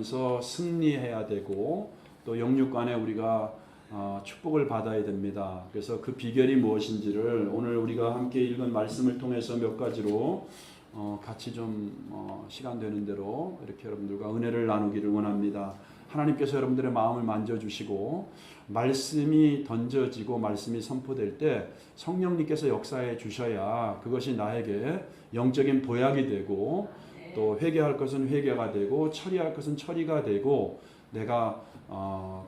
살아가면서 승리해야 되고 또 영육간에 우리가 축복을 받아야 됩니다. 그래서 그 비결이 무엇인지를 오늘 우리가 함께 읽은 말씀을 통해서 몇 가지로 같이 좀 시간 되는 대로 이렇게 여러분들과 은혜를 나누기를 원합니다. 하나님께서 여러분들의 마음을 만져주시고 말씀이 던져지고 말씀이 선포될 때 성령님께서 역사해 주셔야 그것이 나에게 영적인 보약이 되고 또 회개할 것은 회개가 되고 처리할 것은 처리가 되고 내가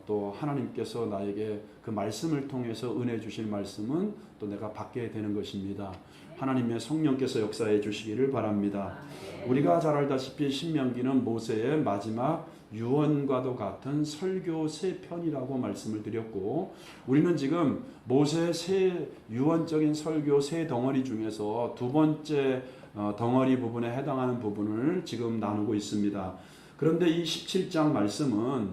또 하나님께서 나에게 그 말씀을 통해서 은혜 주실 말씀은 또 내가 받게 되는 것입니다. 하나님의 성령께서 역사해 주시기를 바랍니다. 우리가 잘 알다시피 신명기는 모세의 마지막 유언과도 같은 설교 세 편이라고 말씀을 드렸고 우리는 지금 모세의 세 유언적인 설교 세 덩어리 중에서 두 번째 덩어리 부분에 해당하는 부분을 지금 나누고 있습니다. 그런데 이 17장 말씀은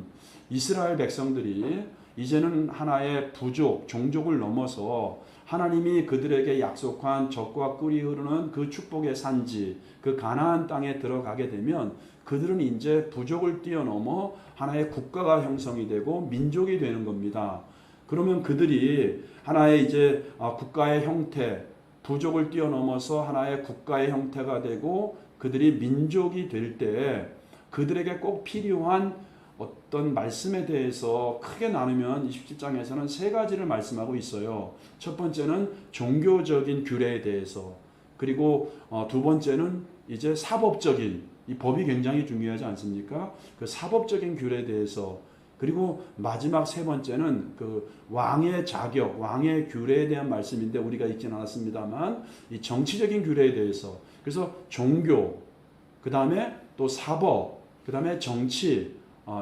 이스라엘 백성들이 이제는 하나의 부족, 종족을 넘어서 하나님이 그들에게 약속한 젖과 꿀이 흐르는 그 축복의 산지, 그 가나안 땅에 들어가게 되면 그들은 이제 부족을 뛰어넘어 하나의 국가가 형성이 되고 민족이 되는 겁니다. 그러면 그들이 하나의 이제 국가의 형태, 부족을 뛰어넘어서 하나의 국가의 형태가 되고 그들이 민족이 될 때 그들에게 꼭 필요한 어떤 말씀에 대해서 크게 나누면 27장에서는 세 가지를 말씀하고 있어요. 첫 번째는 종교적인 규례에 대해서, 그리고 두 번째는 이제 사법적인, 이 법이 굉장히 중요하지 않습니까? 그 사법적인 규례에 대해서, 그리고 마지막 세 번째는 그 왕의 자격, 왕의 규례에 대한 말씀인데 우리가 읽지는 않았습니다만 이 정치적인 규례에 대해서, 그래서 종교, 그 다음에 또 사법, 그 다음에 정치,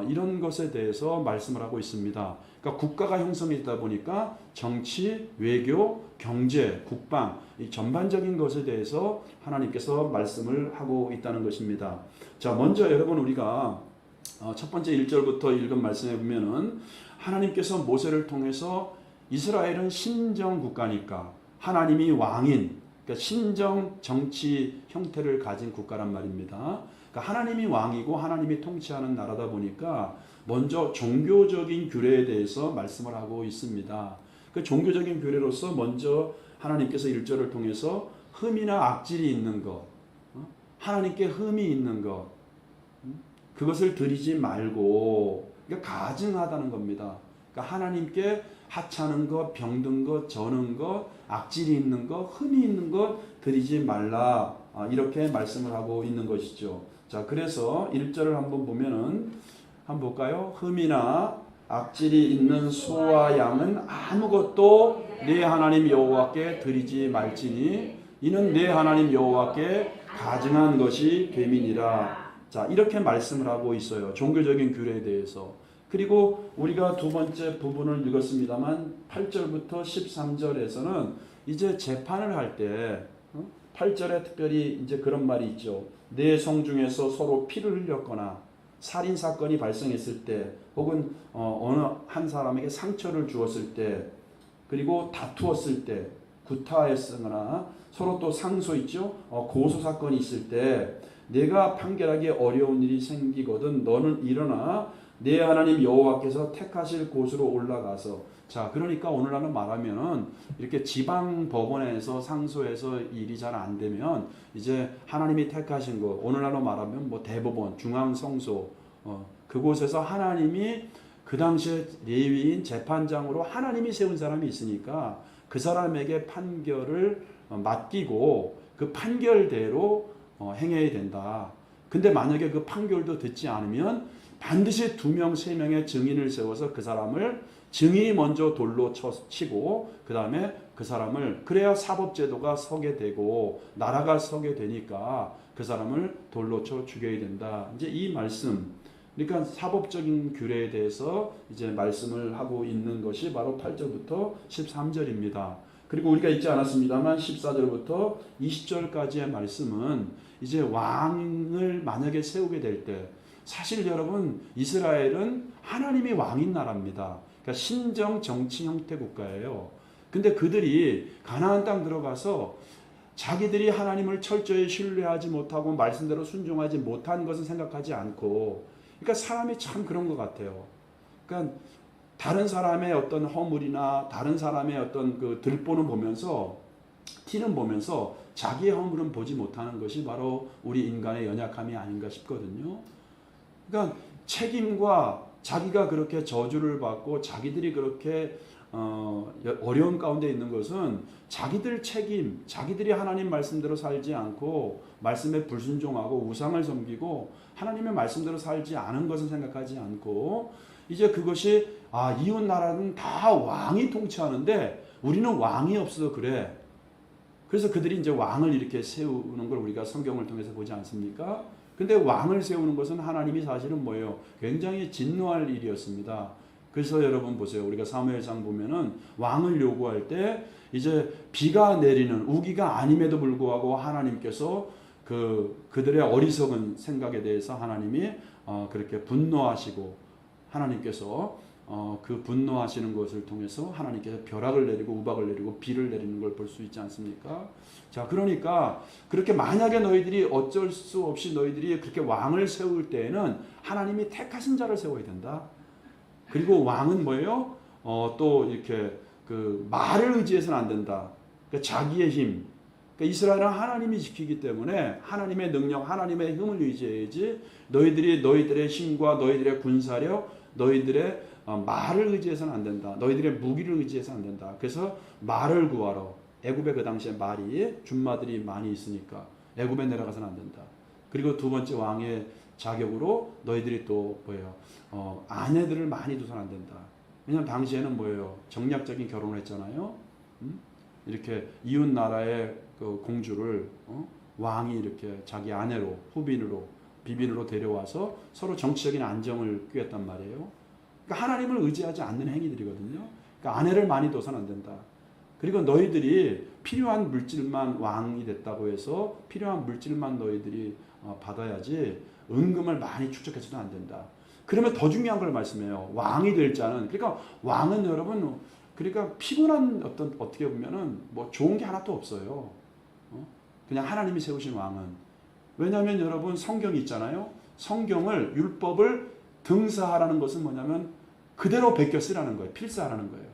이런 것에 대해서 말씀을 하고 있습니다. 그러니까 국가가 형성이 되다 보니까 정치, 외교, 경제, 국방 이 전반적인 것에 대해서 하나님께서 말씀을 하고 있다는 것입니다. 자, 먼저 여러분 우리가 첫 번째 1절부터 읽은 말씀에 보면은 하나님께서 모세를 통해서 이스라엘은 신정 국가니까 하나님이 왕인, 그러니까 신정 정치 형태를 가진 국가란 말입니다. 그러니까 하나님이 왕이고 하나님이 통치하는 나라다 보니까 먼저 종교적인 규례에 대해서 말씀을 하고 있습니다. 그 종교적인 규례로서 먼저 하나님께서 1절을 통해서 흠이나 악질이 있는 것, 하나님께 흠이 있는 것, 그것을 드리지 말고, 그러니까 가증하다는 겁니다. 그러니까 하나님께 하찮은 것, 병든 것, 저는 것, 악질이 있는 것, 흠이 있는 것 드리지 말라, 이렇게 말씀을 하고 있는 것이죠. 자, 그래서 1절을 한번 보면은 한번 볼까요? 흠이나 악질이 있는 소와 양은 아무것도 내 하나님 여호와께 드리지 말지니 이는 내 하나님 여호와께 가증한 것이 됨이니라. 자, 이렇게 말씀을 하고 있어요. 종교적인 규례에 대해서. 그리고 우리가 두 번째 부분을 읽었습니다만 8절부터 13절에서는 이제 재판을 할 때 8절에 특별히 이제 그런 말이 있죠. 내 성 중에서 서로 피를 흘렸거나 살인 사건이 발생했을 때 혹은 어느 한 사람에게 상처를 주었을 때 그리고 다투었을 때 구타했거나 서로 또 상소 있죠. 고소 사건이 있을 때 내가 판결하기 어려운 일이 생기거든 너는 일어나 내 하나님 여호와께서 택하실 곳으로 올라가서. 자, 그러니까 오늘날은 말하면은 이렇게 지방 법원에서 상소해서 일이 잘 안 되면 이제 하나님이 택하신 곳, 오늘날로 말하면 뭐 대법원, 중앙성소, 그곳에서 하나님이 그 당시에 레위인 재판장으로 하나님이 세운 사람이 있으니까 그 사람에게 판결을 맡기고 그 판결대로 행해야 된다. 근데 만약에 그 판결도 듣지 않으면 반드시 2명, 3명의 증인을 세워서 그 사람을 증인이 먼저 돌로 치고 그 다음에 그 사람을 그래야 사법제도가 서게 되고 나라가 서게 되니까 그 사람을 돌로 쳐 죽여야 된다. 이제 이 말씀, 그러니까 사법적인 규례에 대해서 이제 말씀을 하고 있는 것이 바로 8절부터 13절입니다. 그리고 우리가 읽지 않았습니다만 14절부터 20절까지의 말씀은 이제 왕을 만약에 세우게 될 때 사실 여러분 이스라엘은 하나님이 왕인 나라입니다. 그러니까 신정 정치 형태 국가예요. 근데 그들이 가나안 땅 들어가서 자기들이 하나님을 철저히 신뢰하지 못하고 말씀대로 순종하지 못한 것은 생각하지 않고 그러니까 사람이 참 그런 것 같아요. 그러니까 다른 사람의 어떤 허물이나 다른 사람의 어떤 그 들보는 보면서 티는 보면서 자기의 허물은 보지 못하는 것이 바로 우리 인간의 연약함이 아닌가 싶거든요. 그러니까 책임과 자기가 그렇게 저주를 받고 자기들이 그렇게 어려운 가운데 있는 것은 자기들 책임, 자기들이 하나님 말씀대로 살지 않고 말씀에 불순종하고 우상을 섬기고 하나님의 말씀대로 살지 않은 것을 생각하지 않고 이제 그것이 이웃 나라는 다 왕이 통치하는데 우리는 왕이 없어서 그래. 그래서 그들이 이제 왕을 이렇게 세우는 걸 우리가 성경을 통해서 보지 않습니까? 근데 왕을 세우는 것은 하나님이 사실은 뭐예요? 굉장히 진노할 일이었습니다. 그래서 여러분 보세요. 우리가 사무엘상 보면은 왕을 요구할 때 이제 비가 내리는 우기가 아님에도 불구하고 하나님께서 그들의 어리석은 생각에 대해서 하나님이 그렇게 분노하시고 하나님께서 그 분노하시는 것을 통해서 하나님께서 벼락을 내리고 우박을 내리고 비를 내리는 걸 볼 수 있지 않습니까? 자, 그러니까 그렇게 만약에 너희들이 어쩔 수 없이 너희들이 그렇게 왕을 세울 때에는 하나님이 택하신 자를 세워야 된다. 그리고 왕은 뭐예요? 또 이렇게 그 말을 의지해서는 안 된다. 그러니까 자기의 힘. 그러니까 이스라엘은 하나님이 지키기 때문에 하나님의 능력, 하나님의 힘을 의지해야지 너희들의 힘과 너희들의 군사력, 너희들의 말을 의지해서는 안 된다. 너희들의 무기를 의지해서는 안 된다. 그래서 말을 구하러 애굽에 그 당시에 말이 준마들이 많이 있으니까 애굽에 내려가서는 안 된다. 그리고 두 번째 왕의 자격으로 너희들이 또 뭐예요? 아내들을 많이 두서는 안 된다. 왜냐하면 당시에는 뭐예요? 정략적인 결혼을 했잖아요. 이렇게 이웃 나라의 그 공주를 왕이 이렇게 자기 아내로 후빈으로 비빈으로 데려와서 서로 정치적인 안정을 꾀했단 말이에요. 그러니까 하나님을 의지하지 않는 행위들이거든요. 그러니까 아내를 많이 둬서는 안 된다. 그리고 너희들이 필요한 물질만 왕이 됐다고 해서 필요한 물질만 너희들이 받아야지 은금을 많이 축적해서도 안 된다. 그러면 더 중요한 걸 말씀해요. 왕이 될 자는, 그러니까 왕은 여러분, 그러니까 피곤한 어떻게 보면은 뭐 좋은 게 하나도 없어요. 그냥 하나님이 세우신 왕은. 왜냐하면 여러분 성경이 있잖아요. 성경을 율법을 등사하라는 것은 뭐냐면 그대로 베껴 쓰라는 거예요. 필사하라는 거예요.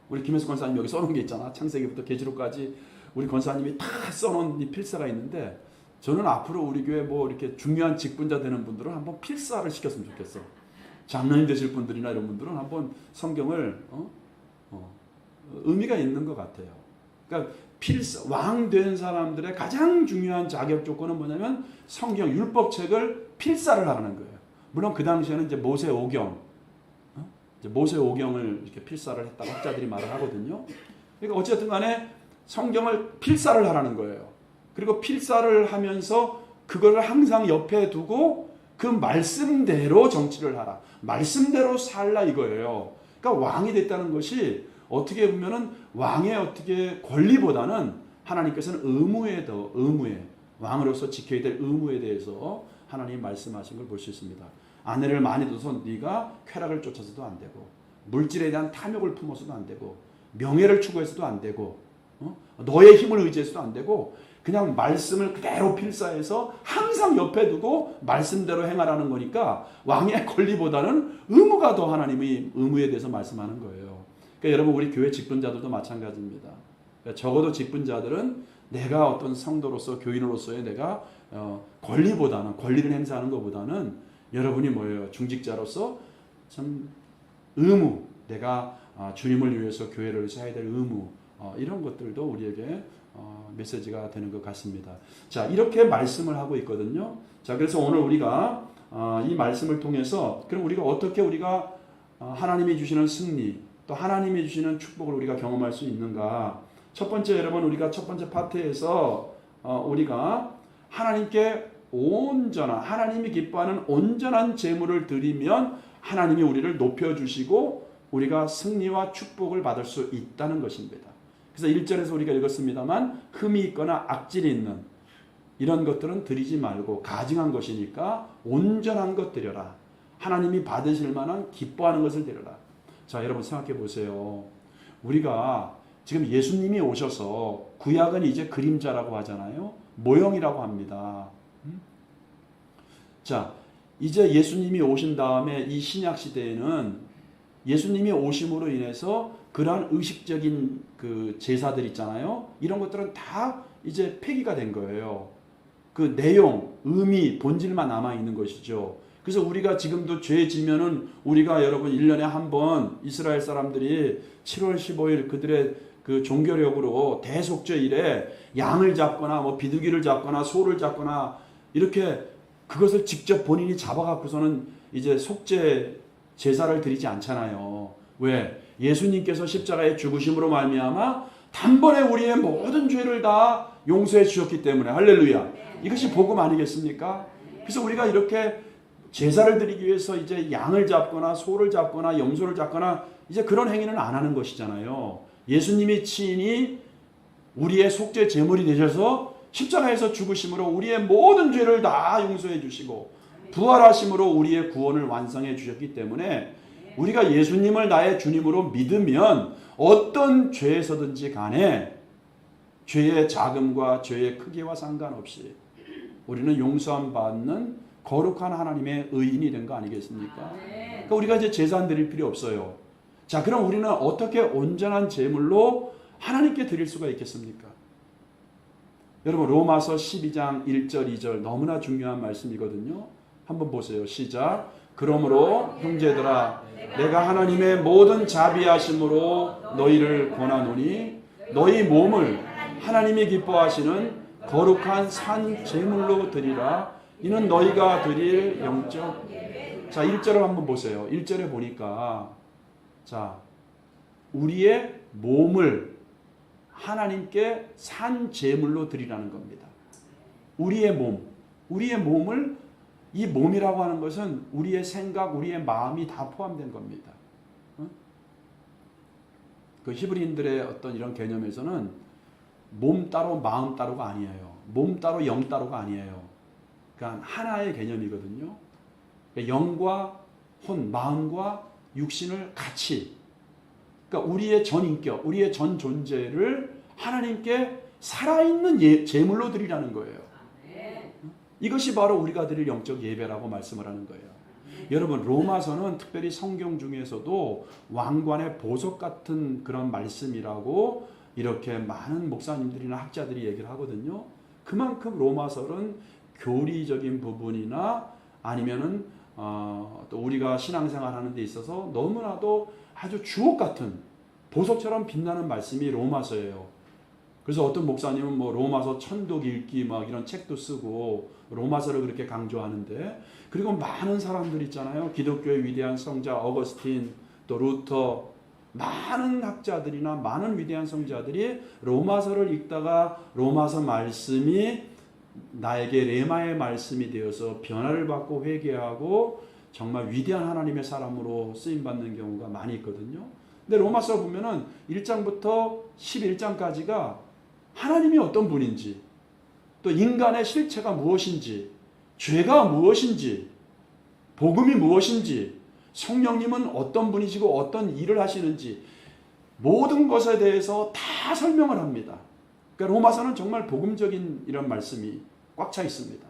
우리 김혜수 권사님 여기 써놓은 게 있잖아. 창세기부터 계시록까지 우리 권사님이 다 써놓은 이 필사가 있는데 저는 앞으로 우리 교회 뭐 이렇게 중요한 직분자 되는 분들은 한번 필사를 시켰으면 좋겠어. 장로님 되실 분들이나 이런 분들은 한번 성경을 의미가 있는 것 같아요. 그러니까 필사, 왕 된 사람들의 가장 중요한 자격 조건은 뭐냐면 성경 율법책을 필사를 하는 거예요. 물론 그 당시에는 이제 모세 오경, 모세 오경을 이렇게 필사를 했다고 학자들이 말을 하거든요. 그러니까 어쨌든 간에 성경을 필사를 하라는 거예요. 그리고 필사를 하면서 그걸 항상 옆에 두고 그 말씀대로 정치를 하라. 말씀대로 살라 이거예요. 그러니까 왕이 됐다는 것이 어떻게 보면은 왕의 어떻게 권리보다는 하나님께서는 의무에 왕으로서 지켜야 될 의무에 대해서 하나님이 말씀하신 걸 볼 수 있습니다. 아내를 많이 둬서 네가 쾌락을 쫓아서도 안 되고 물질에 대한 탐욕을 품어서도 안 되고 명예를 추구해서도 안 되고 너의 힘을 의지해서도 안 되고 그냥 말씀을 그대로 필사해서 항상 옆에 두고 말씀대로 행하라는 거니까 왕의 권리보다는 의무가 더 하나님의 의무에 대해서 말씀하는 거예요. 그러니까 여러분 우리 교회 직분자들도 마찬가지입니다. 그러니까 적어도 직분자들은 내가 어떤 성도로서 교인으로서의 내가 권리를 행사하는 것보다는 여러분이 뭐예요? 중직자로서 참 의무, 내가 주님을 위해서 교회를 위해서 해야 될 의무 이런 것들도 우리에게 메시지가 되는 것 같습니다. 자, 이렇게 말씀을 하고 있거든요. 자, 그래서 오늘 우리가 이 말씀을 통해서 그럼 우리가 어떻게 우리가 하나님이 주시는 승리 또 하나님이 주시는 축복을 우리가 경험할 수 있는가? 첫 번째 여러분 우리가 첫 번째 파트에서 우리가 하나님께 하나님이 기뻐하는 온전한 제물을 드리면 하나님이 우리를 높여주시고 우리가 승리와 축복을 받을 수 있다는 것입니다. 그래서 1절에서 우리가 읽었습니다만 흠이 있거나 악질이 있는 이런 것들은 드리지 말고 가증한 것이니까 온전한 것 드려라. 하나님이 받으실 만한 기뻐하는 것을 드려라. 자, 여러분 생각해 보세요. 우리가 지금 예수님이 오셔서 구약은 이제 그림자라고 하잖아요. 모형이라고 합니다. 자, 이제 예수님이 오신 다음에 이 신약 시대에는 예수님이 오심으로 인해서 그러한 의식적인 그 제사들 있잖아요. 이런 것들은 다 이제 폐기가 된 거예요. 그 내용, 의미, 본질만 남아 있는 것이죠. 그래서 우리가 지금도 죄 지면은 우리가 여러분 1년에 한 번 이스라엘 사람들이 7월 15일 그들의 그 종교력으로 대속죄일에 양을 잡거나 뭐 비둘기를 잡거나 소를 잡거나 이렇게 그것을 직접 본인이 잡아갖고서는 이제 속죄 제사를 드리지 않잖아요. 왜? 예수님께서 십자가의 죽으심으로 말미암아 단번에 우리의 모든 죄를 다 용서해 주셨기 때문에 할렐루야. 이것이 복음 아니겠습니까? 그래서 우리가 이렇게 제사를 드리기 위해서 이제 양을 잡거나 소를 잡거나 염소를 잡거나 이제 그런 행위는 안 하는 것이잖아요. 예수님이 친히 우리의 속죄 제물이 되셔서 십자가에서 죽으심으로 우리의 모든 죄를 다 용서해 주시고 부활하심으로 우리의 구원을 완성해 주셨기 때문에 우리가 예수님을 나의 주님으로 믿으면 어떤 죄에서든지 간에 죄의 작음과 죄의 크기와 상관없이 우리는 용서함 받는 거룩한 하나님의 의인이 된 거 아니겠습니까? 그러니까 우리가 이제 제사 드릴 필요 없어요. 자, 그럼 우리는 어떻게 온전한 제물로 하나님께 드릴 수가 있겠습니까? 여러분 로마서 12장 1절 2절 너무나 중요한 말씀이거든요. 한번 보세요. 시작. 그러므로 형제들아 내가 하나님의 모든 자비하심으로 너희를 권하노니 너희 몸을 하나님이 기뻐하시는 거룩한 산 제물로 드리라. 이는 너희가 드릴 영적. 자, 1절을 한번 보세요. 1절에 보니까 자, 우리의 몸을 하나님께 산 제물로 드리라는 겁니다. 우리의 몸을 이 몸이라고 하는 것은 우리의 생각, 우리의 마음이 다 포함된 겁니다. 그 히브리인들의 어떤 이런 개념에서는 몸 따로 마음 따로가 아니에요. 몸 따로 영 따로가 아니에요. 그러니까 하나의 개념이거든요. 영과 혼, 마음과 육신을 같이, 그러니까 우리의 전 인격, 우리의 전 존재를 하나님께 살아있는 제물로 드리라는 거예요. 이것이 바로 우리가 드릴 영적 예배라고 말씀을 하는 거예요. 여러분 로마서는 특별히 성경 중에서도 왕관의 보석 같은 그런 말씀이라고 이렇게 많은 목사님들이나 학자들이 얘기를 하거든요. 그만큼 로마서는 교리적인 부분이나 아니면은 또 우리가 신앙생활 하는 데 있어서 너무나도 아주 주옥 같은 보석처럼 빛나는 말씀이 로마서예요. 그래서 어떤 목사님은 뭐 로마서 천독 읽기 막 이런 책도 쓰고 로마서를 그렇게 강조하는데, 그리고 많은 사람들 있잖아요. 기독교의 위대한 성자 어거스틴, 또 루터, 많은 학자들이나 많은 위대한 성자들이 로마서를 읽다가 로마서 말씀이 나에게 레마의 말씀이 되어서 변화를 받고 회개하고 정말 위대한 하나님의 사람으로 쓰임받는 경우가 많이 있거든요. 근데 로마서 보면은 1장부터 11장까지가 하나님이 어떤 분인지, 또 인간의 실체가 무엇인지, 죄가 무엇인지, 복음이 무엇인지, 성령님은 어떤 분이시고 어떤 일을 하시는지 모든 것에 대해서 다 설명을 합니다. 그러니까 로마서는 정말 복음적인 이런 말씀이 꽉 차 있습니다.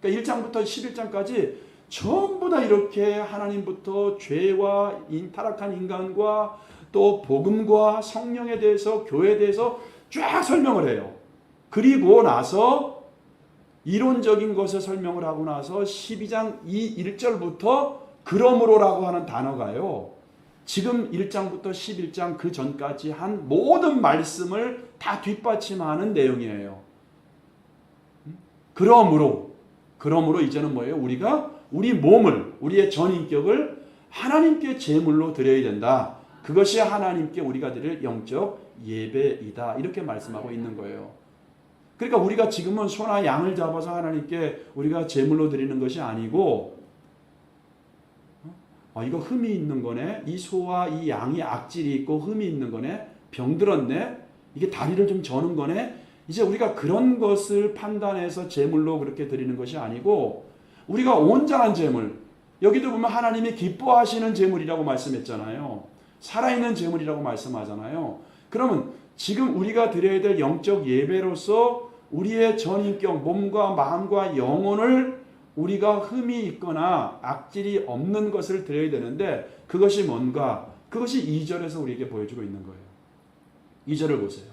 그러니까 1장부터 11장까지 전부 다 이렇게 하나님부터 죄와 타락한 인간과 또 복음과 성령에 대해서 교회에 대해서 쫙 설명을 해요. 그리고 나서 이론적인 것을 설명을 하고 나서 12장 1절부터 그러므로라고 하는 단어가요. 지금 1장부터 11장 그 전까지 한 모든 말씀을 다 뒷받침하는 내용이에요. 그러므로 이제는 뭐예요? 우리가 우리 몸을, 우리의 전인격을 하나님께 제물로 드려야 된다. 그것이 하나님께 우리가 드릴 영적 예배이다. 이렇게 말씀하고 있는 거예요. 그러니까 우리가 지금은 소나 양을 잡아서 하나님께 우리가 제물로 드리는 것이 아니고, 이거 흠이 있는 거네. 이 소와 이 양이 악질이 있고 흠이 있는 거네. 병들었네. 이게 다리를 좀 저는 거네. 이제 우리가 그런 것을 판단해서 제물로 그렇게 드리는 것이 아니고, 우리가 온전한 제물, 여기도 보면 하나님이 기뻐하시는 제물이라고 말씀했잖아요. 살아있는 제물이라고 말씀하잖아요. 그러면 지금 우리가 드려야 될 영적 예배로서 우리의 전인격, 몸과 마음과 영혼을 우리가 흠이 있거나 악질이 없는 것을 드려야 되는데 그것이 뭔가? 그것이 2절에서 우리에게 보여주고 있는 거예요. 2절을 보세요.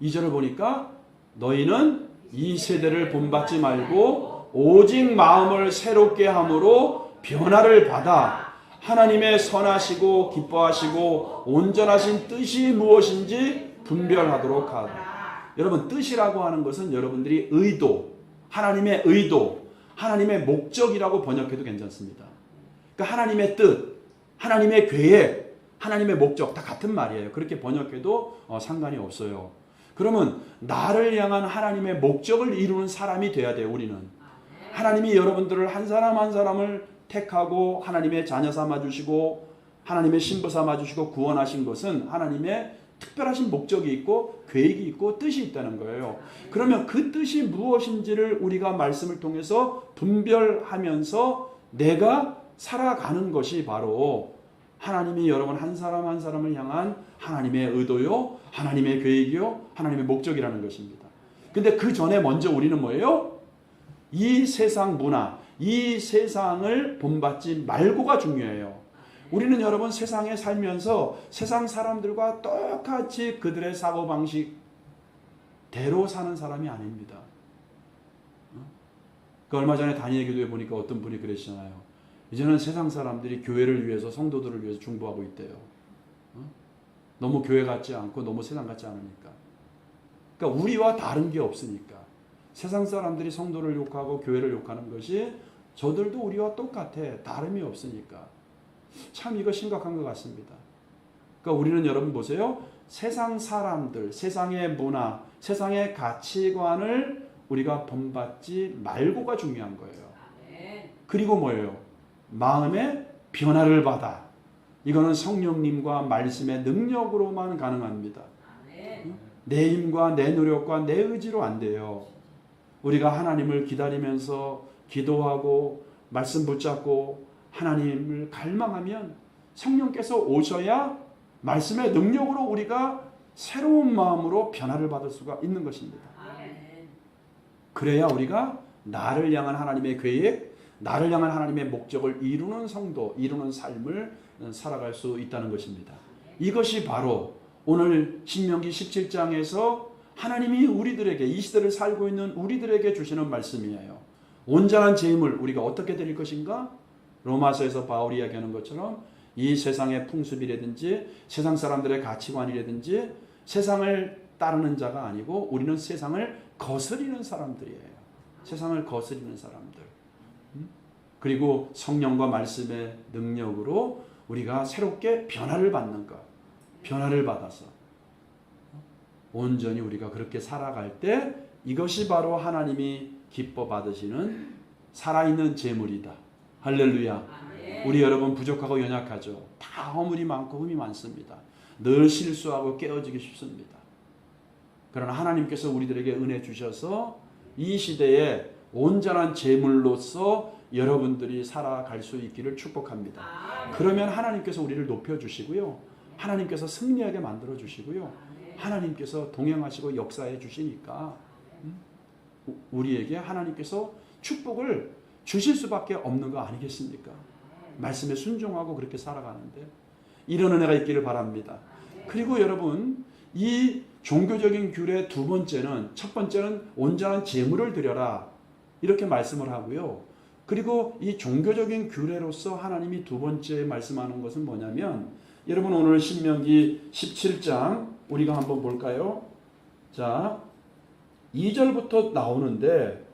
2절을 보니까 너희는 이 세대를 본받지 말고 오직 마음을 새롭게 함으로 변화를 받아 하나님의 선하시고 기뻐하시고 온전하신 뜻이 무엇인지 분별하도록 하라. 여러분, 뜻이라고 하는 것은 여러분들이 의도, 하나님의 의도, 하나님의 목적이라고 번역해도 괜찮습니다. 그러니까 하나님의 뜻, 하나님의 계획, 하나님의 목적 다 같은 말이에요. 그렇게 번역해도 상관이 없어요. 그러면 나를 향한 하나님의 목적을 이루는 사람이 돼야 돼요. 우리는 하나님이 여러분들을 한 사람 한 사람을 택하고 하나님의 자녀 삼아주시고 하나님의 신부 삼아주시고 구원하신 것은 하나님의 특별하신 목적이 있고 계획이 있고 뜻이 있다는 거예요. 그러면 그 뜻이 무엇인지를 우리가 말씀을 통해서 분별하면서 내가 살아가는 것이 바로 하나님이 여러분 한 사람 한 사람을 향한 하나님의 의도요, 하나님의 계획이요, 하나님의 목적이라는 것입니다. 근데 그 전에 먼저 우리는 뭐예요? 이 세상 문화, 이 세상을 본받지 말고가 중요해요. 우리는 여러분 세상에 살면서 세상 사람들과 똑같이 그들의 사고방식대로 사는 사람이 아닙니다. 그 얼마 전에 다니엘 기도에 보니까 어떤 분이 그러시잖아요. 이제는 세상 사람들이 교회를 위해서 성도들을 위해서 중보하고 있대요. 너무 교회 같지 않고 너무 세상 같지 않으니까. 그러니까 우리와 다른 게 없으니까. 세상 사람들이 성도를 욕하고 교회를 욕하는 것이 저들도 우리와 똑같아. 다름이 없으니까. 참 이거 심각한 것 같습니다. 그러니까 우리는 여러분 보세요. 세상 사람들, 세상의 문화, 세상의 가치관을 우리가 본받지 말고가 중요한 거예요. 그리고 뭐예요? 마음의 변화를 받아. 이거는 성령님과 말씀의 능력으로만 가능합니다. 내 힘과 내 노력과 내 의지로 안 돼요. 우리가 하나님을 기다리면서 기도하고 말씀 붙잡고 하나님을 갈망하면 성령께서 오셔야 말씀의 능력으로 우리가 새로운 마음으로 변화를 받을 수가 있는 것입니다. 그래야 우리가 나를 향한 하나님의 계획, 나를 향한 하나님의 목적을 이루는 성도, 이루는 삶을 살아갈 수 있다는 것입니다. 이것이 바로 오늘 신명기 17장에서 하나님이 우리들에게, 이 시대를 살고 있는 우리들에게 주시는 말씀이에요. 온전한 재임을 우리가 어떻게 드릴 것인가? 로마서에서 바울이 이야기하는 것처럼 이 세상의 풍습이라든지 세상 사람들의 가치관이라든지 세상을 따르는 자가 아니고 우리는 세상을 거스리는 사람들이에요. 세상을 거스리는 사람들. 그리고 성령과 말씀의 능력으로 우리가 새롭게 변화를 받는 것. 변화를 받아서 온전히 우리가 그렇게 살아갈 때 이것이 바로 하나님이 기뻐 받으시는 살아있는 제물이다. 할렐루야. 우리 여러분 부족하고 연약하죠. 다 허물이 많고 흠이 많습니다. 늘 실수하고 깨어지기 쉽습니다. 그러나 하나님께서 우리들에게 은혜 주셔서 이 시대에 온전한 제물로서 여러분들이 살아갈 수 있기를 축복합니다. 그러면 하나님께서 우리를 높여주시고요. 하나님께서 승리하게 만들어주시고요. 하나님께서 동행하시고 역사해 주시니까 우리에게 하나님께서 축복을 주실 수밖에 없는 거 아니겠습니까? 말씀에 순종하고 그렇게 살아가는데 이런 은혜가 있기를 바랍니다. 그리고 여러분 이 종교적인 규례 두 번째는, 첫 번째는 온전한 제물을 드려라 이렇게 말씀을 하고요. 그리고 이 종교적인 규례로서 하나님이 두 번째 말씀하는 것은 뭐냐면, 여러분 오늘 신명기 17장 우리가 한번 볼까요? 자, 2절부터 나오는데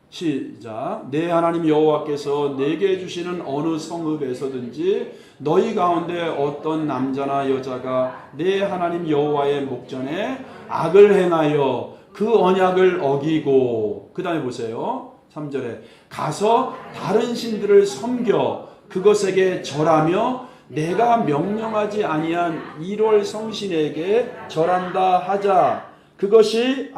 시작. 내 하나님 여호와께서 내게 주시는 어느 성읍에서든지 너희 가운데 어떤 남자나 여자가 내 하나님 여호와의 목전에 악을 행하여 그 언약을 어기고, 그 다음에 보세요. 3절에 가서 다른 신들을 섬겨 그것에게 절하며 내가 명령하지 아니한 1월 성신에게 절한다 하자. 그것이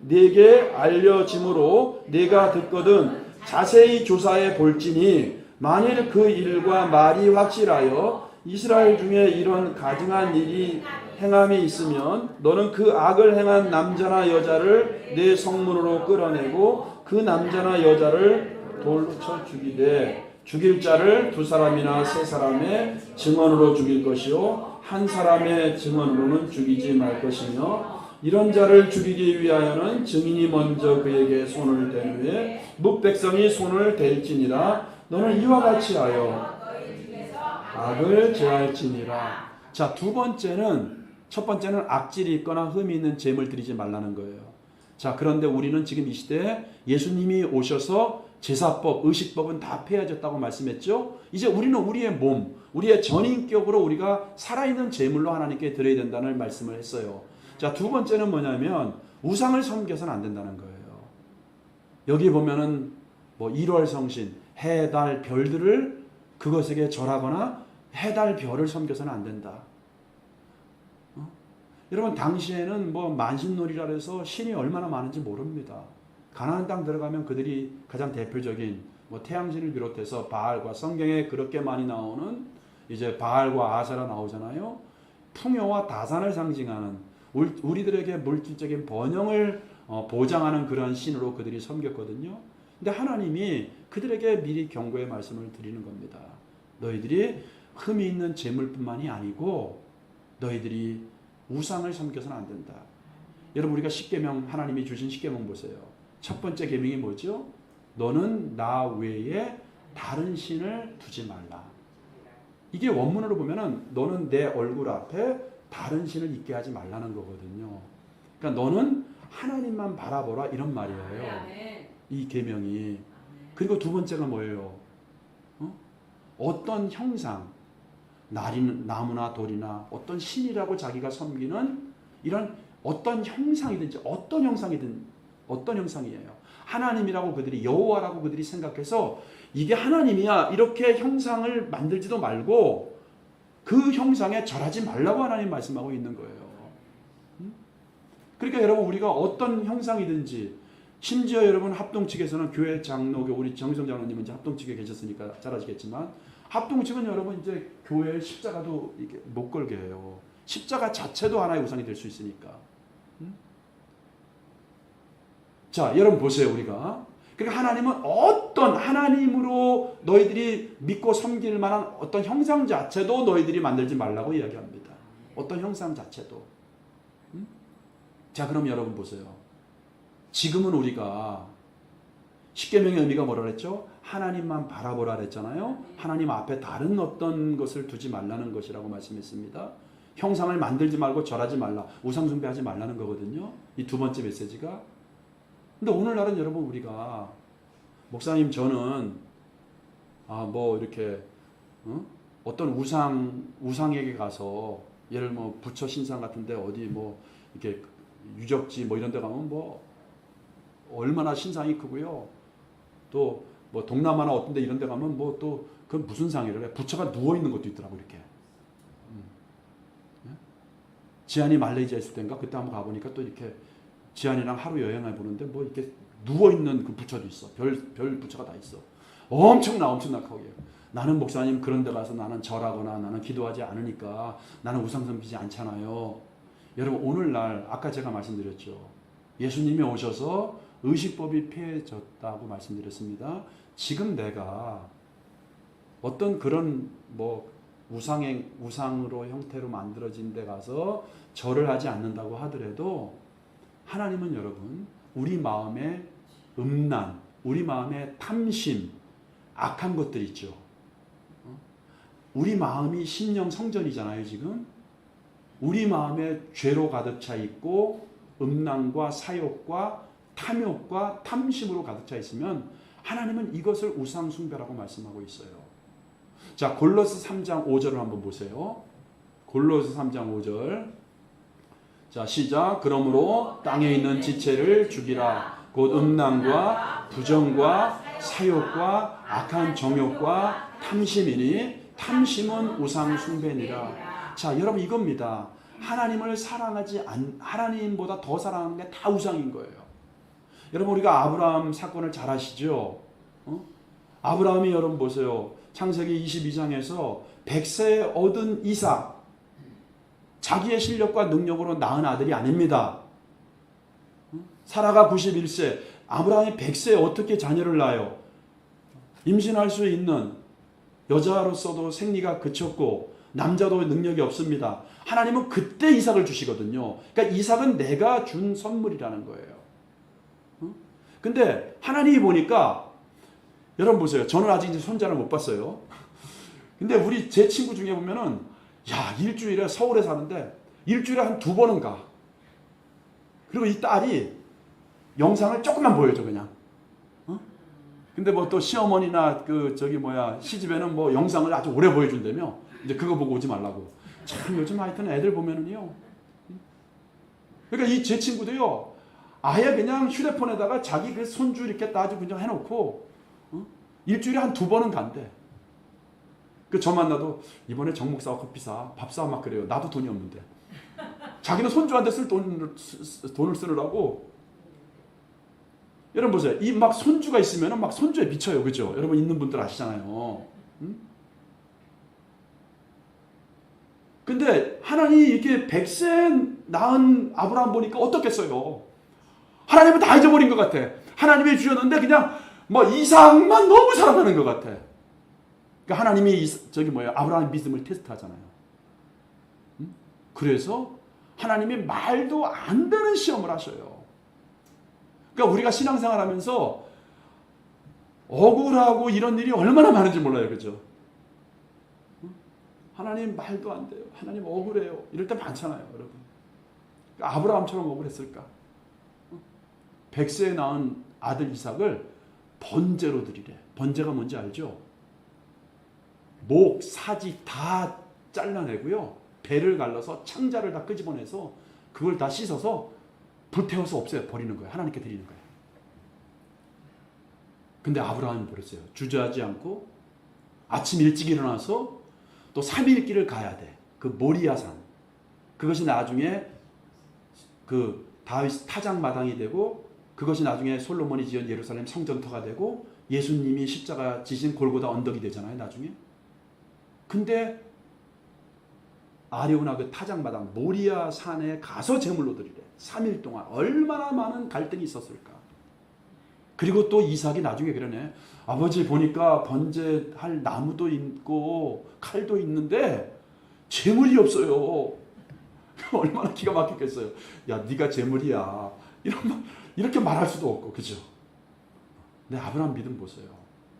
내게 알려짐으로 내가 듣거든 자세히 조사해 볼지니 만일 그 일과 말이 확실하여 이스라엘 중에 이런 가증한 일이 행함이 있으면 너는 그 악을 행한 남자나 여자를 내 성문으로 끌어내고 그 남자나 여자를 돌로 쳐 죽이되 죽일 자를 두 사람이나 세 사람의 증언으로 죽일 것이요 한 사람의 증언으로는 죽이지 말 것이며 이런 자를 죽이기 위하여는 증인이 먼저 그에게 손을 댄 후에 뭇백성이 손을 댈지니라. 너는 이와 같이 하여 악을 제할지니라. 자, 첫 번째는 악질이 있거나 흠이 있는 재물 드리지 말라는 거예요. 자, 그런데 우리는 지금 이 시대에 예수님이 오셔서 제사법, 의식법은 다 폐해졌다고 말씀했죠. 이제 우리는 우리의 몸, 우리의 전인격으로 우리가 살아있는 제물로 하나님께 드려야 된다는 말씀을 했어요. 자, 두 번째는 뭐냐면 우상을 섬겨서는 안 된다는 거예요. 여기 보면은 뭐 1월 성신, 해, 달, 별들을 그것에게 절하거나 해, 달, 별을 섬겨서는 안 된다. 여러분, 당시에는 뭐 만신놀이라 해서 신이 얼마나 많은지 모릅니다. 가나안 땅 들어가면 그들이 가장 대표적인 뭐 태양신을 비롯해서 바알과 성경에 그렇게 많이 나오는 이제 바알과 아세라 나오잖아요. 풍요와 다산을 상징하는 우리들에게 물질적인 번영을 보장하는 그런 신으로 그들이 섬겼거든요. 근데 하나님이 그들에게 미리 경고의 말씀을 드리는 겁니다. 너희들이 흠이 있는 재물뿐만이 아니고 너희들이 우상을 섬겨서는 안 된다. 여러분, 우리가 십계명, 하나님이 주신 십계명 보세요. 첫 번째 계명이 뭐죠? 너는 나 외에 다른 신을 두지 말라. 이게 원문으로 보면은 너는 내 얼굴 앞에 다른 신을 있게 하지 말라는 거거든요. 그러니까 너는 하나님만 바라보라 이런 말이에요. 이 계명이. 그리고 두 번째가 뭐예요? 어떤 형상, 나무나 돌이나 어떤 신이라고 자기가 섬기는 이런 어떤 형상이든지 어떤 형상이에요. 하나님이라고 그들이 여호와라고 그들이 생각해서 이게 하나님이야 이렇게 형상을 만들지도 말고 그 형상에 절하지 말라고 하나님 말씀하고 있는 거예요. 그러니까 여러분, 우리가 어떤 형상이든지, 심지어 여러분 합동 측에서는 교회 장로교, 우리 정성 장로님은 이제 합동 측에 계셨으니까 잘 아시겠지만, 합동 측은 여러분 이제 교회 십자가도 이게 못 걸게 해요. 십자가 자체도 하나의 우상이 될 수 있으니까. 자, 여러분 보세요, 우리가. 그러니까 하나님은 어떤 하나님으로 너희들이 믿고 섬길 만한 어떤 형상 자체도 너희들이 만들지 말라고 이야기합니다. 어떤 형상 자체도. 자, 그럼 여러분 보세요. 지금은 우리가 십계명의 의미가 뭐라 그랬죠? 하나님만 바라보라 그랬잖아요. 하나님 앞에 다른 어떤 것을 두지 말라는 것이라고 말씀했습니다. 형상을 만들지 말고 절하지 말라, 우상 숭배하지 말라는 거거든요. 이 두 번째 메시지가. 근데 오늘날은 여러분, 우리가 목사님 저는 뭐 이렇게 어떤 우상에게 가서 예를 뭐 부처 신상 같은데 어디 뭐 이렇게 유적지 뭐 이런 데 가면 뭐 얼마나 신상이 크고요. 또 뭐 동남아나 어떤 데 이런 데 가면 뭐 또 그건 무슨 상이래? 부처가 누워 있는 것도 있더라고 이렇게. 지안이 말레이시아 있을 때인가 그때 한번 가보니까 또 이렇게 지안이랑 하루 여행을 보는데 뭐 이렇게 누워 있는 그 부처도 있어. 별 부처가 다 있어. 엄청나게. 나는 목사님 그런 데 가서 나는 절하거나 나는 기도하지 않으니까 나는 우상 섬기지 않잖아요. 여러분, 오늘날 아까 제가 말씀드렸죠. 예수님이 오셔서 의식법이 폐해졌다고 말씀드렸습니다. 지금 내가 어떤 그런 뭐 우상으로 형태로 만들어진 데 가서 절을 하지 않는다고 하더라도 하나님은 여러분, 우리 마음의 음란, 우리 마음의 탐심, 악한 것들 있죠. 우리 마음이 신령 성전이잖아요, 지금. 우리 마음에 죄로 가득 차 있고 음란과 사욕과 탐욕과 탐심으로 가득 차 있으면 하나님은 이것을 우상 숭배라고 말씀하고 있어요. 자, 골로새 3장 5절을 한번 보세요. 골로새 3장 5절. 자, 시작. 그러므로 땅에 있는 지체를 죽이라. 곧 음란과 부정과 사욕과 악한 정욕과 탐심이니 탐심은 우상 숭배니라. 자, 여러분, 이겁니다. 하나님을 하나님보다 더 사랑하는 게 다 우상인 거예요. 여러분, 우리가 아브라함 사건을 잘 아시죠? 아브라함이 여러분 보세요. 창세기 22장에서 100세에 얻은 이삭, 자기의 실력과 능력으로 낳은 아들이 아닙니다. 사라가 91세, 아브라함이 100세에 어떻게 자녀를 낳아요? 임신할 수 있는 여자로서도 생리가 그쳤고 남자도 능력이 없습니다. 하나님은 그때 이삭을 주시거든요. 그러니까 이삭은 내가 준 선물이라는 거예요. 근데 하나님이 보니까 여러분 보세요. 저는 아직 이제 손자를 못 봤어요. 근데 제 친구 중에 보면은 일주일에 서울에 사는데 일주일에 한 2번은 가. 그리고 이 딸이 영상을 조금만 보여줘 그냥. 근데 뭐 또 시어머니나 시집에는 뭐 영상을 아주 오래 보여준다며. 이제 그거 보고 오지 말라고. 참 요즘 하여튼 애들 보면은요. 그러니까 제 친구도요. 아예 그냥 휴대폰에다가 자기 그 손주 이렇게 아주 그냥 해놓고 일주일에 한 2번은 간대. 저 만나도 이번에 정 목사와 커피 사, 밥 사 막 그래요. 나도 돈이 없는데. 자기는 손주한테 쓸 돈을 쓰느라고. 여러분 보세요. 이 막 손주가 있으면 막 손주에 미쳐요. 그죠? 여러분 있는 분들 아시잖아요. 근데 하나님이 이렇게 100세 낳은 아브라함 보니까 어떻겠어요? 하나님은 다 잊어버린 것 같아. 하나님이 주셨는데 그냥 뭐 이삭만 너무 사랑하는 것 같아. 그러니까 하나님이 아브라함의 믿음을 테스트하잖아요. 그래서 하나님이 말도 안 되는 시험을 하셔요. 그러니까 우리가 신앙생활하면서 억울하고 이런 일이 얼마나 많은지 몰라요. 그죠? 하나님 말도 안 돼요. 하나님 억울해요. 이럴 때 많잖아요. 여러분. 그러니까 아브라함처럼 억울했을까? 100세에 낳은 아들 이삭을 번제로 드리래. 번제가 뭔지 알죠? 목, 사지 다 잘라내고요. 배를 갈라서 창자를 다 끄집어내서 그걸 다 씻어서 불태워서 버리는 거예요. 하나님께 드리는 거예요. 근데 아브라함은 버렸어요. 주저하지 않고 아침 일찍 일어나서 또 3일 길을 가야 돼. 그 모리아산. 그것이 나중에 그 다윗 타작마당이 되고 그것이 나중에 솔로몬이 지은 예루살렘 성전터가 되고 예수님이 십자가 지신 골고다 언덕이 되잖아요. 나중에. 근데 아리오나 그 타작마당 모리아산에 가서 제물로 드리래. 3일 동안 얼마나 많은 갈등이 있었을까. 그리고 또 이삭이 나중에 그러네. 아버지 보니까 번제할 나무도 있고 칼도 있는데 제물이 없어요. 얼마나 기가 막히겠어요. 야, 네가 제물이야. 이렇게 말할 수도 없고, 그죠? 근데 아브라함 믿음 보세요.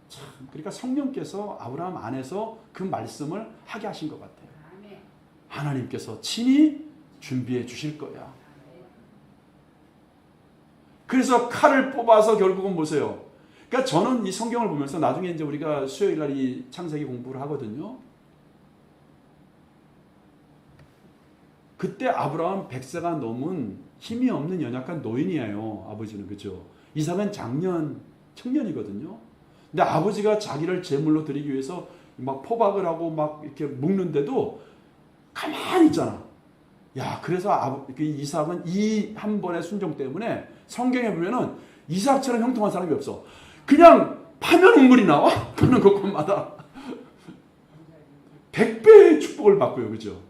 참, 그러니까 성령께서 아브라함 안에서 그 말씀을 하게 하신 것 같아요. 하나님께서 친히 준비해 주실 거야. 그래서 칼을 뽑아서 결국은 보세요. 그러니까 저는 이 성경을 보면서 나중에 이제 우리가 수요일 날 이 창세기 공부를 하거든요. 그때 아브라함 100세가 넘은 힘이 없는 연약한 노인이에요. 아버지는. 그죠? 이삭은 청년이거든요. 근데 아버지가 자기를 제물로 드리기 위해서 막 포박을 하고 막 이렇게 묶는데도 가만히 있잖아. 야, 그래서 이삭은 이 한 번의 순종 때문에 성경에 보면은 이삭처럼 형통한 사람이 없어. 그냥 파면 눈물이 나와. 가는 곳곳마다 100배의 축복을 받고요. 그죠?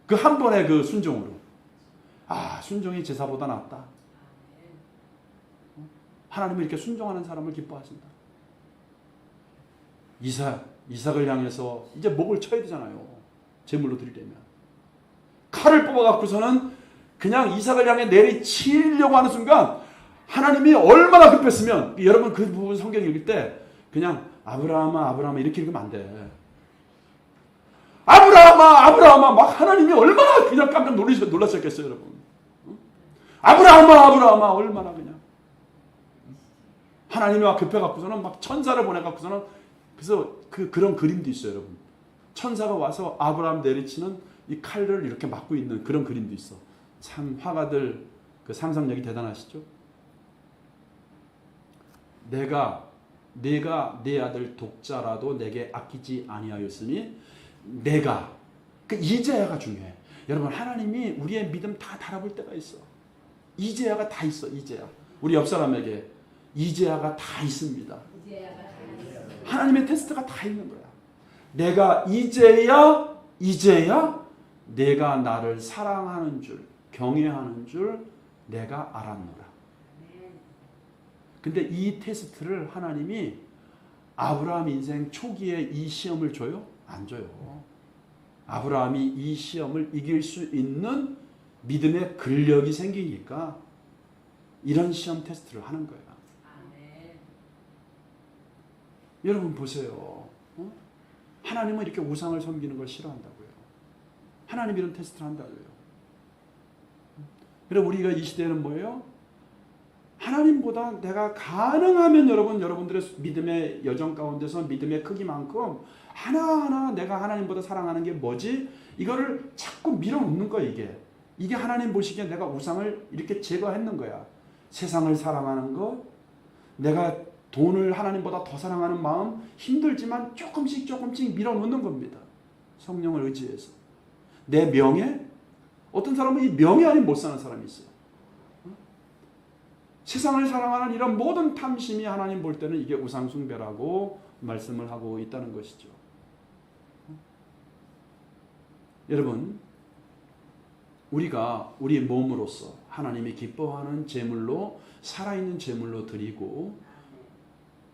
그 한 번의 그 순종으로. 아, 순종이 제사보다 낫다. 하나님은 이렇게 순종하는 사람을 기뻐하신다. 이삭을 향해서 이제 목을 쳐야 되잖아요. 제물로 드리려면. 칼을 뽑아갖고서는 그냥 이삭을 향해 내리치려고 하는 순간 하나님이 얼마나 급했으면, 여러분 그 부분 성경 읽을 때 그냥 아브라함아 이렇게 읽으면 안 돼. 아브라함아 막 하나님이 얼마나 그냥 깜짝 놀라셨겠어요, 여러분. 아브라함아 얼마나 그냥. 하나님이 막 급해갖고서는 막 천사를 보내갖고서는, 그래서 그런 그림도 있어요, 여러분. 천사가 와서 아브라함 내리치는 이 칼을 이렇게 막고 있는 그런 그림도 있어. 참 화가들 그 상상력이 대단하시죠? 내가 내 아들 독자라도 내게 아끼지 아니하였으니 그 이제야가 중요해. 여러분, 하나님이 우리의 믿음 다 달아볼 때가 있어. 이제야가 다 있어. 이제야. 우리 옆 사람에게 이제야가 다 있습니다. 하나님의 테스트가 다 있는 거야. 내가 이제야 내가 나를 사랑하는 줄, 경외하는 줄 내가 알았노라. 근데 이 테스트를 하나님이 아브라함 인생 초기에 이 시험을 줘요? 안 줘요. 아브라함이 이 시험을 이길 수 있는 믿음의 근력이 생기니까 이런 시험 테스트를 하는 거예요. 여러분 보세요. 하나님은 이렇게 우상을 섬기는 걸 싫어한다고요. 하나님 이런 테스트를 한다고요. 그래서 우리가 이 시대는 뭐예요? 하나님보다 내가 가능하면 여러분들의 믿음의 여정 가운데서 믿음의 크기만큼 하나하나 내가 하나님보다 사랑하는 게 뭐지? 이거를 자꾸 밀어놓는 거야 이게 하나님 보시기에 내가 우상을 이렇게 제거했는 거야. 세상을 사랑하는 거, 내가 돈을 하나님보다 더 사랑하는 마음, 힘들지만 조금씩 밀어놓는 겁니다. 성령을 의지해서. 내 명예? 어떤 사람은 이 명예 아닌 못 사는 사람이 있어요. 세상을 사랑하는 이런 모든 탐심이 하나님 볼 때는 이게 우상숭배라고 말씀을 하고 있다는 것이죠. 여러분, 우리가 우리 몸으로서 하나님이 기뻐하는 제물로, 살아있는 제물로 드리고,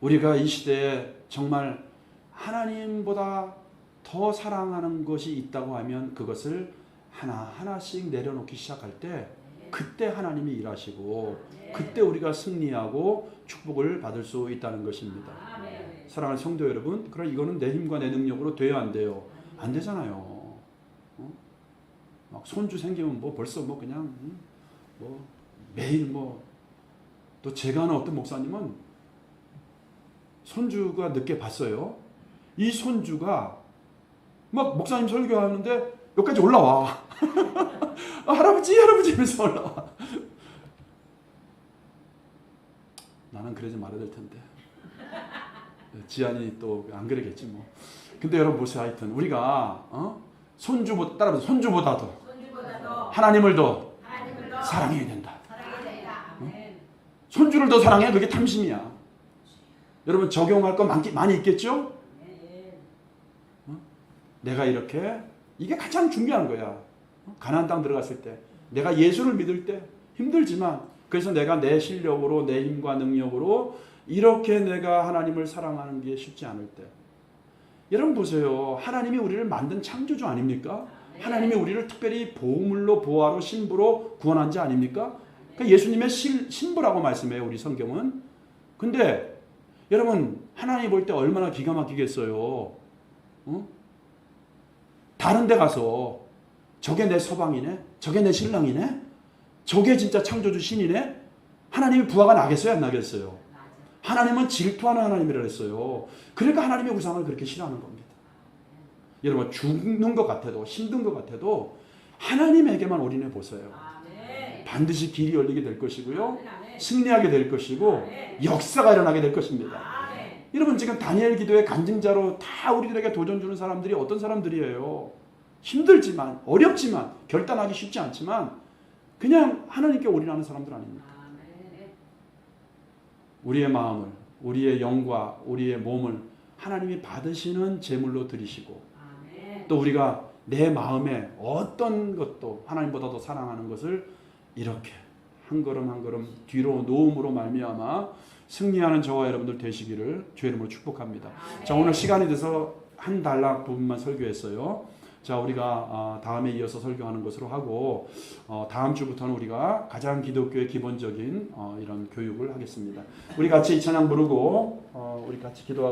우리가 이 시대에 정말 하나님보다 더 사랑하는 것이 있다고 하면 그것을 하나하나씩 내려놓기 시작할 때 그때 하나님이 일하시고 그때 우리가 승리하고 축복을 받을 수 있다는 것입니다. 사랑하는 성도 여러분, 그럼 이거는 내 힘과 내 능력으로 돼요, 안 돼요? 안 되잖아요. 막 손주 생기면 뭐 벌써 뭐 그냥 뭐 매일 뭐, 또 제가 아는 어떤 목사님은 손주가 늦게 봤어요. 이 손주가 막 목사님 설교하는데 여기까지 올라와. 할아버지 하면서 올라와. 나는 그러지 말아야 될 텐데. 지안이 또 안 그러겠지 뭐. 근데 여러분 보세요. 하여튼 우리가 손주보다도 하나님을 더 사랑해야 된다. 손주를 더 사랑해? 그게 탐심이야. 여러분 적용할 거 많이 있겠죠? 내가 이게 가장 중요한 거야. 가나안 땅 들어갔을 때 내가 예수를 믿을 때 힘들지만, 그래서 내가 내 실력으로 내 힘과 능력으로 이렇게 내가 하나님을 사랑하는 게 쉽지 않을 때, 여러분 보세요. 하나님이 우리를 만든 창조주 아닙니까? 하나님이 우리를 특별히 보물로, 보화로, 신부로 구원한 자 아닙니까? 그러니까 예수님의 신부라고 말씀해요, 우리 성경은. 근데 여러분, 하나님 볼 때 얼마나 기가 막히겠어요. 다른 데 가서 저게 내 서방이네? 저게 내 신랑이네? 저게 진짜 창조주 신이네? 하나님이 부하가 나겠어요? 안 나겠어요? 하나님은 질투하는 하나님이라 했어요. 그러니까 하나님의 우상을 그렇게 싫어하는 겁니다. 여러분, 죽는 것 같아도, 힘든 것 같아도 하나님에게만 올인해 보세요. 반드시 길이 열리게 될 것이고요. 승리하게 될 것이고 역사가 일어나게 될 것입니다. 여러분, 지금 다니엘 기도의 간증자로 다 우리들에게 도전 주는 사람들이 어떤 사람들이에요? 힘들지만, 어렵지만, 결단하기 쉽지 않지만 그냥 하나님께 올인하는 사람들 아닙니까? 우리의 마음을, 우리의 영과 우리의 몸을 하나님이 받으시는 제물로 드리시고, 또 우리가 내 마음에 어떤 것도 하나님보다 더 사랑하는 것을 이렇게 한 걸음 한 걸음 뒤로 놓음으로 말미암아 승리하는 저와 여러분들 되시기를 주의 이름으로 축복합니다. 자, 오늘 시간이 돼서 한 단락 부분만 설교했어요. 자, 우리가 다음에 이어서 설교하는 것으로 하고, 다음 주부터는 우리가 가장 기독교의 기본적인 이런 교육을 하겠습니다. 우리 같이 이 찬양 부르고 우리 같이 기도하고